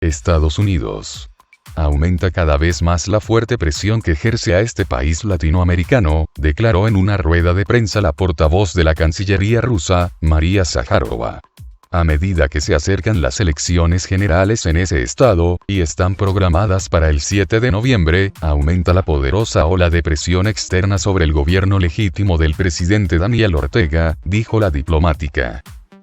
Estados Unidos. Aumenta cada vez más la fuerte presión que ejerce a este país latinoamericano, declaró en una rueda de prensa la portavoz de la Cancillería rusa, María Zakharova. A medida que se acercan las elecciones generales en ese estado, y están programadas para el 7 de noviembre, aumenta la poderosa ola de presión externa sobre el gobierno legítimo del presidente Daniel Ortega, dijo la diplomática.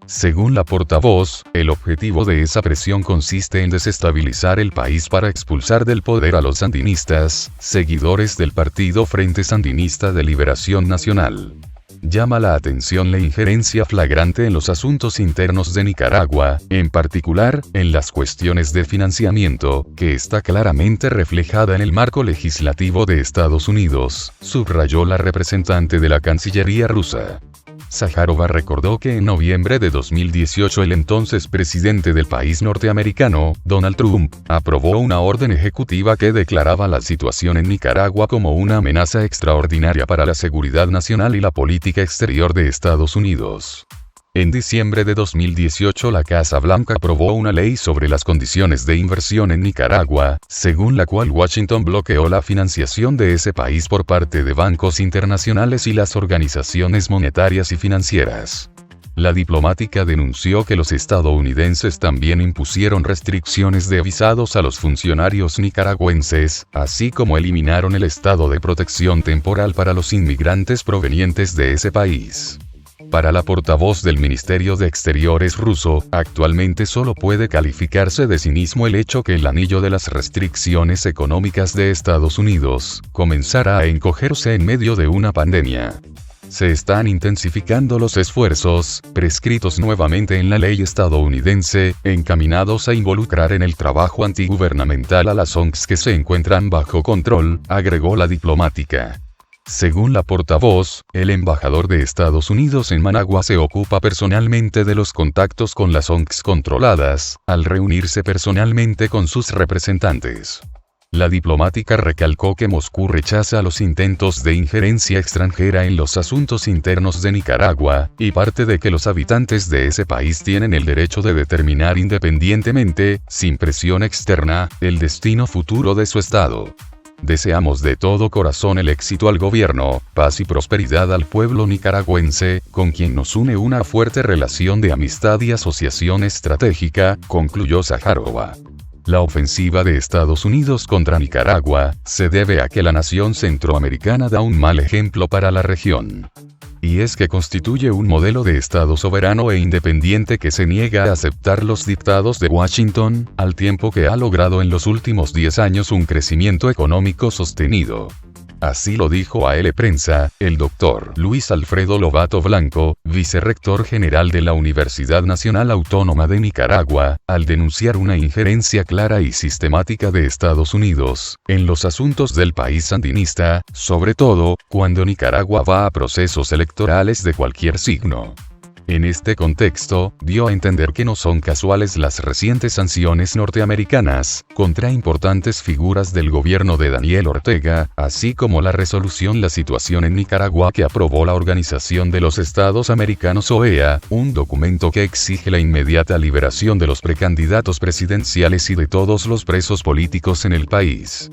Según la portavoz, el objetivo de esa presión consiste en desestabilizar el país para expulsar del poder a los sandinistas, seguidores del partido Frente Sandinista de Liberación Nacional. Llama la atención la injerencia flagrante en los asuntos internos de Nicaragua, en particular, en las cuestiones de financiamiento, que está claramente reflejada en el marco legislativo de Estados Unidos, subrayó la representante de la Cancillería rusa. Zakharova recordó que en noviembre de 2018 el entonces presidente del país norteamericano, Donald Trump, aprobó una orden ejecutiva que declaraba la situación en Nicaragua como una amenaza extraordinaria para la seguridad nacional y la política exterior de Estados Unidos. En diciembre de 2018 la Casa Blanca aprobó una ley sobre las condiciones de inversión en Nicaragua, según la cual Washington bloqueó la financiación de ese país por parte de bancos internacionales y las organizaciones monetarias y financieras. La diplomática denunció que los estadounidenses también impusieron restricciones de visados a los funcionarios nicaragüenses, así como eliminaron el estado de protección temporal para los inmigrantes provenientes de ese país. Para la portavoz del Ministerio de Exteriores ruso, actualmente solo puede calificarse de cinismo el hecho que el anillo de las restricciones económicas de Estados Unidos comenzara a encogerse en medio de una pandemia. Se están intensificando los esfuerzos, prescritos nuevamente en la ley estadounidense, encaminados a involucrar en el trabajo antigubernamental a las ONGs que se encuentran bajo control, agregó la diplomática. Según la portavoz, el embajador de Estados Unidos en Managua se ocupa personalmente de los contactos con las ONGs controladas, al reunirse personalmente con sus representantes. La diplomática recalcó que Moscú rechaza los intentos de injerencia extranjera en los asuntos internos de Nicaragua, y parte de que los habitantes de ese país tienen el derecho de determinar independientemente, sin presión externa, el destino futuro de su estado. Deseamos de todo corazón el éxito al gobierno, paz y prosperidad al pueblo nicaragüense, con quien nos une una fuerte relación de amistad y asociación estratégica, concluyó Zakharova. La ofensiva de Estados Unidos contra Nicaragua se debe a que la nación centroamericana da un mal ejemplo para la región. Y es que constituye un modelo de Estado soberano e independiente que se niega a aceptar los dictados de Washington, al tiempo que ha logrado en los últimos 10 años un crecimiento económico sostenido. Así lo dijo a Elle Prensa, el doctor Luis Alfredo Lobato Blanco, vicerrector general de la Universidad Nacional Autónoma de Nicaragua, al denunciar una injerencia clara y sistemática de Estados Unidos en los asuntos del país sandinista, sobre todo, cuando Nicaragua va a procesos electorales de cualquier signo. En este contexto, dio a entender que no son casuales las recientes sanciones norteamericanas contra importantes figuras del gobierno de Daniel Ortega, así como la resolución La situación en Nicaragua que aprobó la Organización de los Estados Americanos OEA, un documento que exige la inmediata liberación de los precandidatos presidenciales y de todos los presos políticos en el país.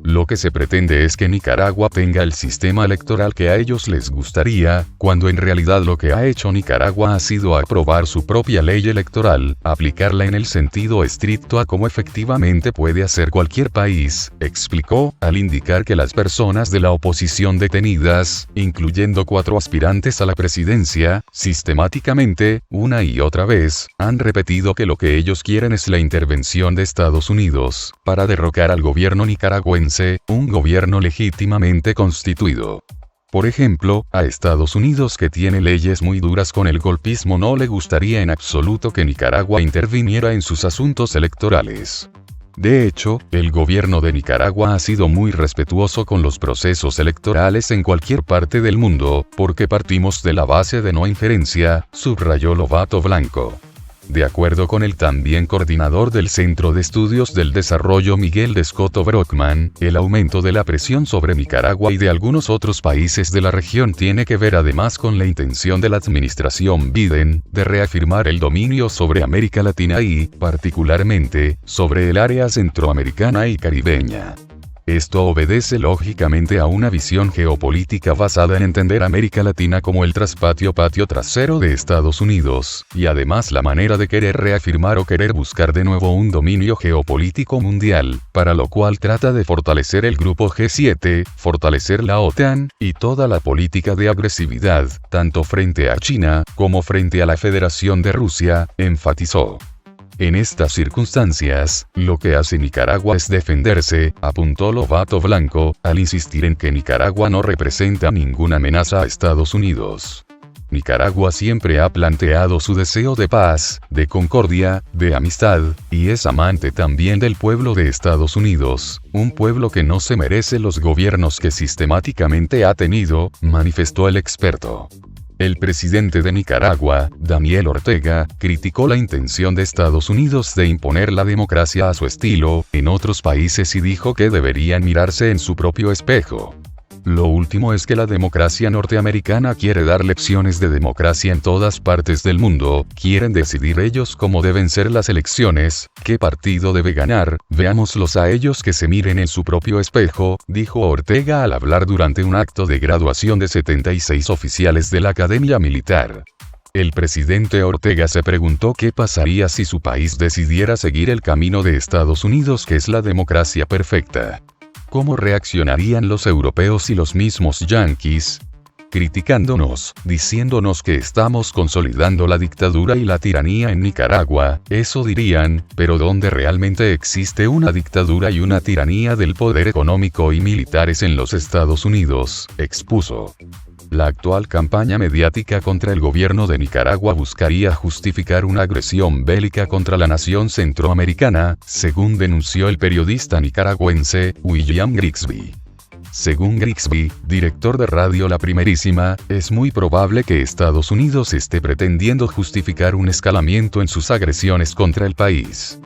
Lo que se pretende es que Nicaragua tenga el sistema electoral que a ellos les gustaría, cuando en realidad lo que ha hecho Nicaragua ha sido aprobar su propia ley electoral, aplicarla en el sentido estricto a como efectivamente puede hacer cualquier país, explicó, al indicar que las personas de la oposición detenidas, incluyendo 4 aspirantes a la presidencia, sistemáticamente, una y otra vez, han repetido que lo que ellos quieren es la intervención de Estados Unidos, para derrocar al gobierno nicaragüense, un gobierno legítimamente constituido. Por ejemplo, a Estados Unidos, que tiene leyes muy duras con el golpismo, no le gustaría en absoluto que Nicaragua interviniera en sus asuntos electorales. De hecho, el gobierno de Nicaragua ha sido muy respetuoso con los procesos electorales en cualquier parte del mundo, porque partimos de la base de no injerencia, subrayó Lobato Blanco. de acuerdo con el también coordinador del Centro de Estudios del Desarrollo Miguel de Scotto Brockman, el aumento de la presión sobre Nicaragua y de algunos otros países de la región tiene que ver además con la intención de la administración Biden de reafirmar el dominio sobre América Latina y, particularmente, sobre el área centroamericana y caribeña. Esto obedece lógicamente a una visión geopolítica basada en entender América Latina como el patio trasero de Estados Unidos, y además la manera de querer reafirmar o querer buscar de nuevo un dominio geopolítico mundial, para lo cual trata de fortalecer el grupo G7, fortalecer la OTAN, y toda la política de agresividad, tanto frente a China, como frente a la Federación de Rusia, enfatizó. En estas circunstancias, lo que hace Nicaragua es defenderse, apuntó Lobato Blanco, al insistir en que Nicaragua no representa ninguna amenaza a Estados Unidos. Nicaragua siempre ha planteado su deseo de paz, de concordia, de amistad, y es amante también del pueblo de Estados Unidos, un pueblo que no se merece los gobiernos que sistemáticamente ha tenido, manifestó el experto. El presidente de Nicaragua, Daniel Ortega, criticó la intención de Estados Unidos de imponer la democracia a su estilo, en otros países y dijo que deberían mirarse en su propio espejo. Lo último es que la democracia norteamericana quiere dar lecciones de democracia en todas partes del mundo, quieren decidir ellos cómo deben ser las elecciones, qué partido debe ganar, veámoslos a ellos que se miren en su propio espejo, dijo Ortega al hablar durante un acto de graduación de 76 oficiales de la Academia Militar. El presidente Ortega se preguntó qué pasaría si su país decidiera seguir el camino de Estados Unidos, que es la democracia perfecta. ¿Cómo reaccionarían los europeos y los mismos yanquis? Criticándonos, diciéndonos que estamos consolidando la dictadura y la tiranía en Nicaragua, eso dirían, pero ¿dónde realmente existe una dictadura y una tiranía del poder económico y militares en los Estados Unidos?, expuso. La actual campaña mediática contra el gobierno de Nicaragua buscaría justificar una agresión bélica contra la nación centroamericana, según denunció el periodista nicaragüense, William Grigsby. Según Grigsby, director de Radio La Primerísima, es muy probable que Estados Unidos esté pretendiendo justificar un escalamiento en sus agresiones contra el país.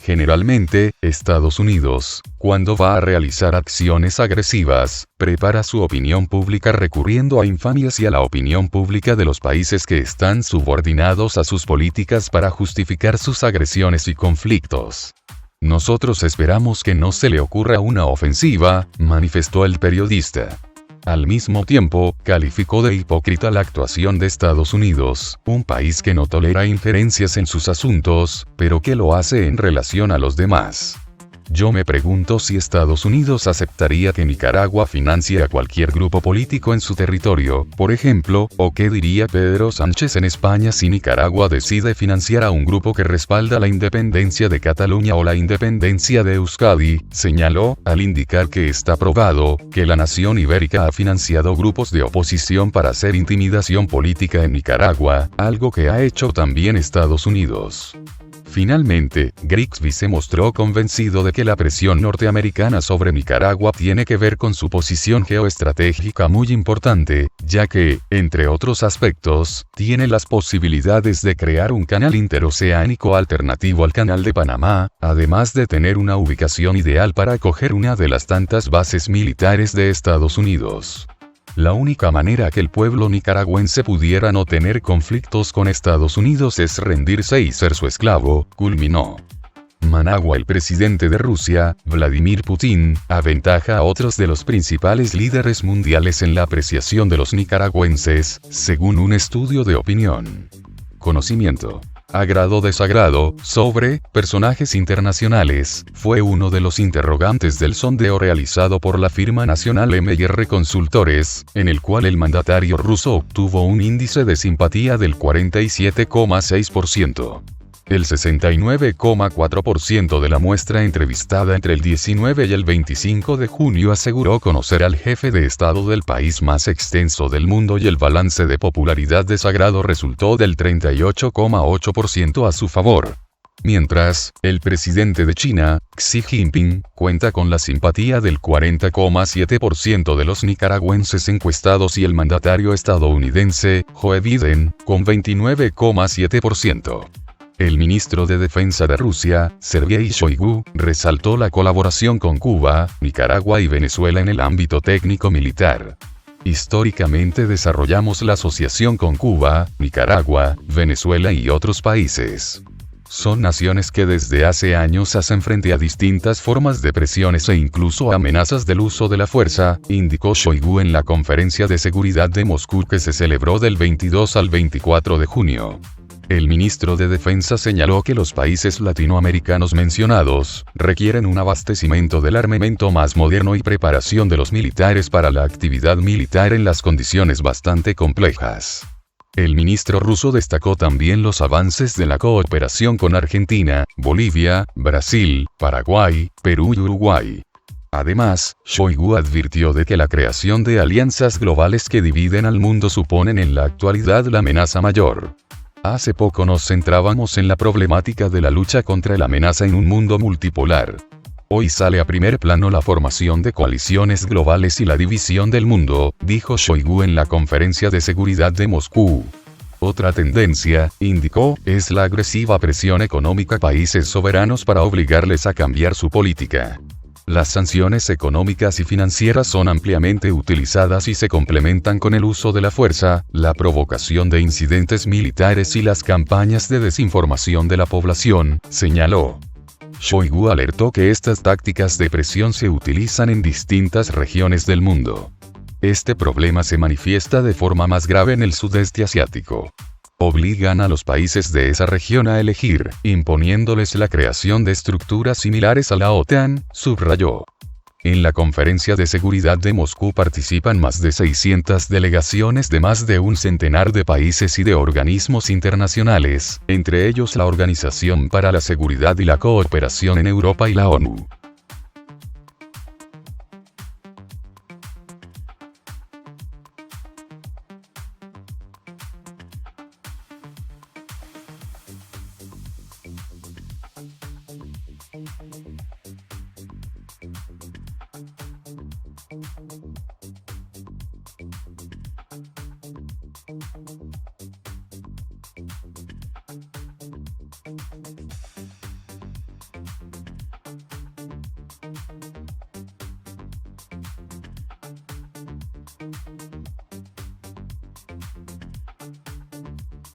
Generalmente, Estados Unidos, cuando va a realizar acciones agresivas, prepara su opinión pública recurriendo a infamias y a la opinión pública de los países que están subordinados a sus políticas para justificar sus agresiones y conflictos. Nosotros esperamos que no se le ocurra una ofensiva, manifestó el periodista. Al mismo tiempo, calificó de hipócrita la actuación de Estados Unidos, un país que no tolera injerencias en sus asuntos, pero que lo hace en relación a los demás. Yo me pregunto si Estados Unidos aceptaría que Nicaragua financie a cualquier grupo político en su territorio, por ejemplo, o qué diría Pedro Sánchez en España si Nicaragua decide financiar a un grupo que respalda la independencia de Cataluña o la independencia de Euskadi, señaló, al indicar que está probado, que la nación ibérica ha financiado grupos de oposición para hacer intimidación política en Nicaragua, algo que ha hecho también Estados Unidos. Finalmente, Grigsby se mostró convencido de que la presión norteamericana sobre Nicaragua tiene que ver con su posición geoestratégica muy importante, ya que, entre otros aspectos, tiene las posibilidades de crear un canal interoceánico alternativo al Canal de Panamá, además de tener una ubicación ideal para acoger una de las tantas bases militares de Estados Unidos. La única manera que el pueblo nicaragüense pudiera no tener conflictos con Estados Unidos es rendirse y ser su esclavo, culminó. Managua. El presidente de Rusia, Vladimir Putin, aventaja a otros de los principales líderes mundiales en la apreciación de los nicaragüenses, según un estudio de opinión. Conocimiento. Agrado-desagrado, sobre personajes internacionales, fue uno de los interrogantes del sondeo realizado por la firma nacional MR Consultores, en el cual el mandatario ruso obtuvo un índice de simpatía del 47,6%. El 69,4% de la muestra entrevistada entre el 19 y el 25 de junio aseguró conocer al jefe de Estado del país más extenso del mundo y el balance de popularidad desagrado resultó del 38,8% a su favor. Mientras, el presidente de China, Xi Jinping, cuenta con la simpatía del 40,7% de los nicaragüenses encuestados y el mandatario estadounidense, Joe Biden, con 29,7%. El ministro de Defensa de Rusia, Sergei Shoigu, resaltó la colaboración con Cuba, Nicaragua y Venezuela en el ámbito técnico-militar. Históricamente desarrollamos la asociación con Cuba, Nicaragua, Venezuela y otros países. Son naciones que desde hace años hacen frente a distintas formas de presiones e incluso amenazas del uso de la fuerza, indicó Shoigu en la Conferencia de Seguridad de Moscú que se celebró del 22 al 24 de junio. El ministro de Defensa señaló que los países latinoamericanos mencionados requieren un abastecimiento del armamento más moderno y preparación de los militares para la actividad militar en las condiciones bastante complejas. El ministro ruso destacó también los avances de la cooperación con Argentina, Bolivia, Brasil, Paraguay, Perú y Uruguay. Además, Shoigu advirtió de que la creación de alianzas globales que dividen al mundo suponen en la actualidad la amenaza mayor. Hace poco nos centrábamos en la problemática de la lucha contra la amenaza en un mundo multipolar. Hoy sale a primer plano la formación de coaliciones globales y la división del mundo, dijo Shoigu en la Conferencia de Seguridad de Moscú. Otra tendencia, indicó, es la agresiva presión económica a países soberanos para obligarles a cambiar su política. Las sanciones económicas y financieras son ampliamente utilizadas y se complementan con el uso de la fuerza, la provocación de incidentes militares y las campañas de desinformación de la población, señaló. Shoigu alertó que estas tácticas de presión se utilizan en distintas regiones del mundo. Este problema se manifiesta de forma más grave en el sudeste asiático. Obligan a los países de esa región a elegir, imponiéndoles la creación de estructuras similares a la OTAN, subrayó. En la Conferencia de Seguridad de Moscú participan más de 600 delegaciones de más de un centenar de países y de organismos internacionales, entre ellos la Organización para la Seguridad y la Cooperación en Europa y la ONU.